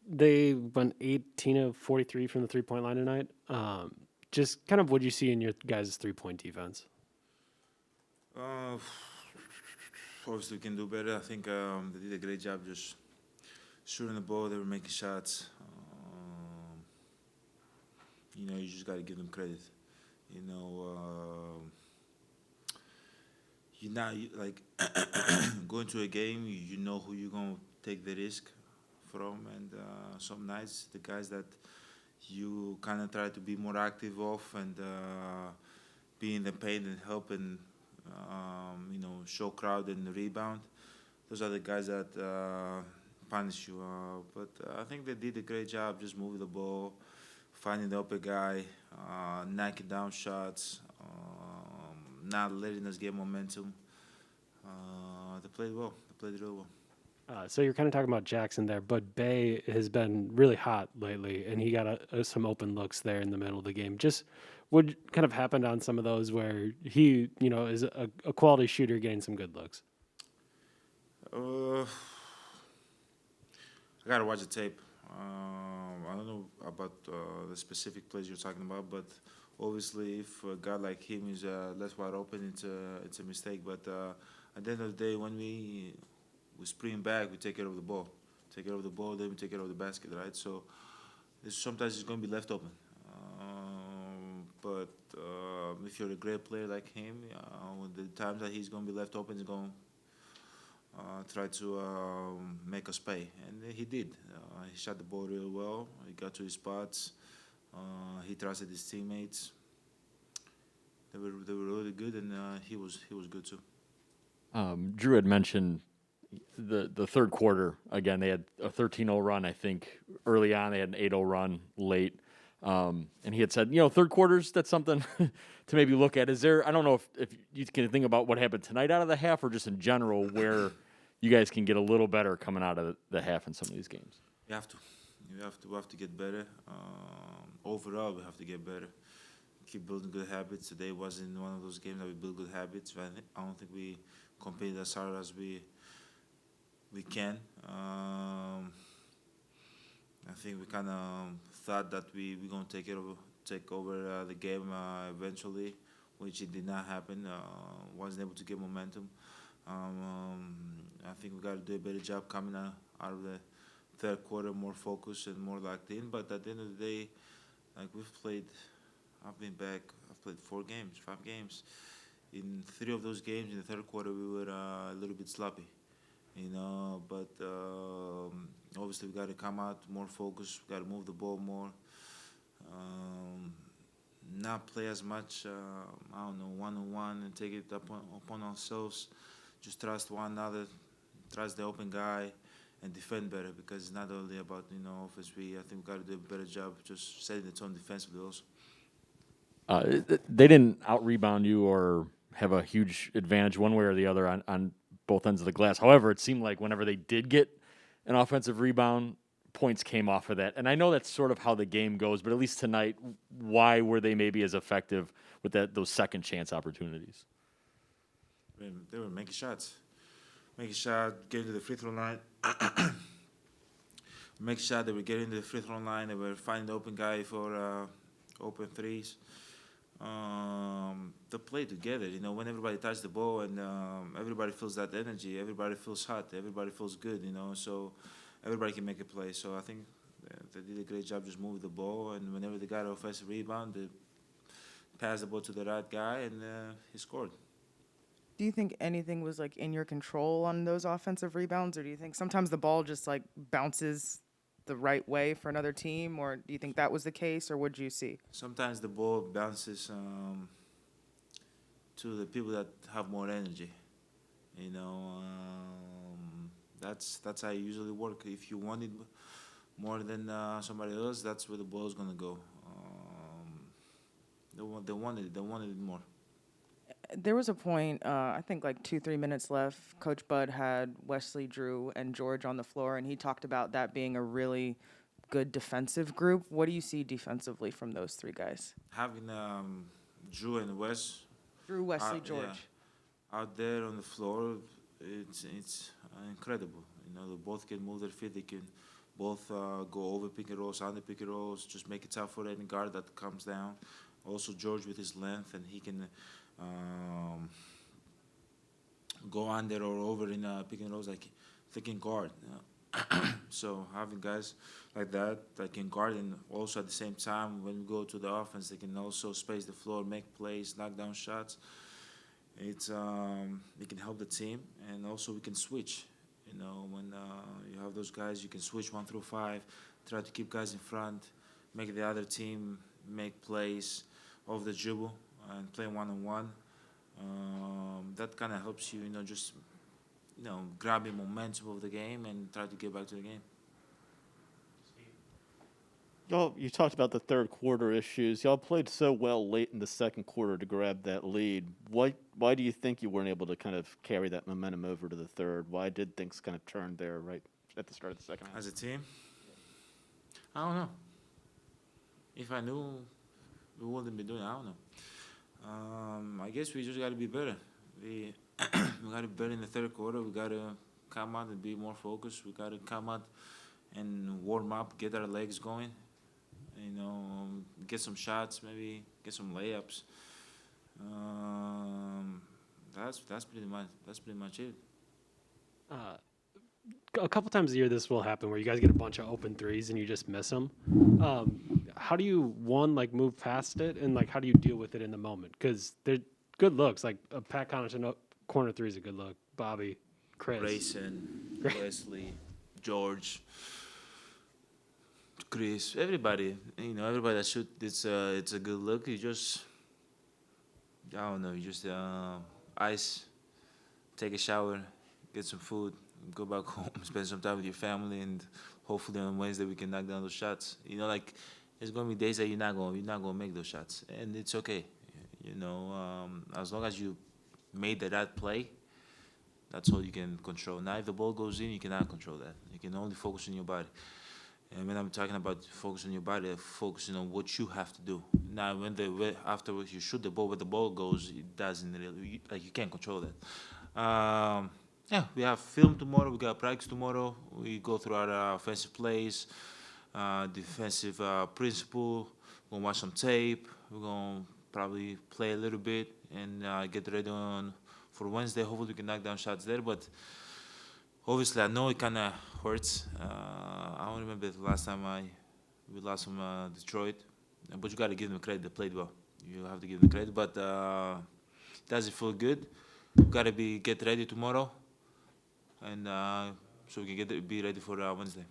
they went 18 of 43 from the 3-point line tonight. Just kind of what you see in your guys' 3-point defense. Uh, Obviously, we can do better. I think they did a great job just shooting the ball. They were making shots. You just got to give them credit. You know, you're not like going to a game. You know who you're gonna take the risk from, and some nights the guys that you kind of try to be more active off and be in the paint and help and show crowd and rebound. Those are the guys that punish you. But I think they did a great job just moving the ball, finding the open guy, knocking down shots, not letting us get momentum. They played well. They played really well. So you're kind of talking about Jackson there, but Bay has been really hot lately, and he got some open looks there in the middle of the game. Just what kind of happened on some of those where he, is a quality shooter getting some good looks? I gotta watch the tape. I don't know about the specific plays you're talking about, but obviously, if a guy like him is less wide open, it's a mistake. But at the end of the day, when we sprint back, we take care of the ball. Take care of the ball, then we take care of the basket, right? So sometimes it's going to be left open. But if you're a great player like him, the times that he's going to be left open, he's going to try to make us pay. And he did. He shot the ball real well. He got to his spots. He trusted his teammates. They were really good, and he was good too. Drew had mentioned the third quarter. Again, they had a 13-0 run, I think, early on. They had an 8-0 run late. And he had said, third quarters, that's something to maybe look at. Is there, I don't know if you can think about what happened tonight out of the half or just in general where you guys can get a little better coming out of the half in some of these games. We have to get better. Overall, we have to get better. Keep building good habits. Today wasn't one of those games that we build good habits. I don't think we competed as hard as we can. I think we kind of thought that we're going to take over the game eventually, which it did not happen. Wasn't able to get momentum. I think we got to do a better job coming out of the third quarter, more focused and more locked in. But at the end of the day, like I've played 5 games. In 3 of those games, in the third quarter, we were a little bit sloppy, But obviously, we got to come out more focused. We got to move the ball more. Not play as much, one-on-one and take it upon ourselves. Just trust one another, trust the open guy, and defend better because it's not only about offense. I think we got to do a better job just setting the tone defensively also. They didn't out-rebound you or have a huge advantage one way or the other on both ends of the glass. However, it seemed like whenever they did get an offensive rebound, points came off of that. And I know that's sort of how the game goes, but at least tonight, why were they maybe as effective with those second chance opportunities? They were making shots. Getting to the free throw line. Make shot, they were getting to the free throw line. They were finding the open guy for open threes. To play together, when everybody touches the ball and everybody feels that energy, everybody feels hot, everybody feels good, so everybody can make a play. So I think they did a great job just moving the ball, and whenever they got an offensive rebound, they passed the ball to the right guy, and he scored. Do you think anything was in your control on those offensive rebounds, or do you think sometimes the ball just bounces the right way for another team, or do you think that was the case, or what did you see? Sometimes the ball bounces to the people that have more energy. That's how it usually work. If you want it more than somebody else, that's where the ball is gonna go. They wanted it more. There was a point, I think 2-3 minutes left. Coach Bud had Wesley, Drew, and George on the floor, and he talked about that being a really good defensive group. What do you see defensively from those 3 guys? Having Drew and Wes. Drew, Wesley, George. Out there on the floor, it's incredible. They both can move their feet. They can both go over pick and rolls, under pick and rolls, just make it tough for any guard that comes down. Also, George with his length, and he can go under or over in pick and rolls like they can guard. So having guys like that can guard, and also at the same time when we go to the offense, they can also space the floor, make plays, knock down shots. It can help the team, and also we can switch. You know, when you have those guys, you can switch 1 through 5, try to keep guys in front, make the other team make plays off the dribble and play one-on-one. That kind of helps you, just grabbing momentum of the game and try to get back to the game. Y'all, you talked about the third quarter issues. Y'all played so well late in the second quarter to grab that lead. Why do you think you weren't able to kind of carry that momentum over to the third? Why did things kind of turn there right at the start of the second half? As a team, I don't know. If I knew, we wouldn't be doing it. I don't know. I guess we just got to be better. We got to be better in the third quarter. We got to come out and be more focused. We got to come out and warm up, get our legs going. Get some shots, maybe get some layups. That's pretty much it. A couple times a year this will happen where you guys get a bunch of open threes and you just miss them. How do you move past it, and how do you deal with it in the moment? Because they're good looks. Like a Pat Connaughton corner three is a good look. Bobby, Chris, Grayson, Wesley, George, Chris, everybody. Everybody that shoot, it's a good look. You just, I don't know. You just ice, take a shower, get some food, go back home, spend some time with your family, and hopefully on Wednesday we can knock down those shots. There's gonna be days that you're not gonna make those shots, and it's okay. As long as you made that play, that's all you can control. Now, if the ball goes in, you cannot control that. You can only focus on your body. And when I'm talking about focusing on your body, focusing on what you have to do. Now, afterwards you shoot the ball, where the ball goes, it doesn't really, you can't control that. We have film tomorrow. We got practice tomorrow. We go through our offensive plays, defensive principle. We're gonna watch some tape. We're gonna probably play a little bit and get ready for Wednesday. Hopefully we can knock down shots there. But obviously, I know it kind of hurts. I don't remember the last time we lost from Detroit. But you got to give them credit. They played well. You have to give them credit. But does it feel good? We got to get ready tomorrow, and so we can be ready for Wednesday.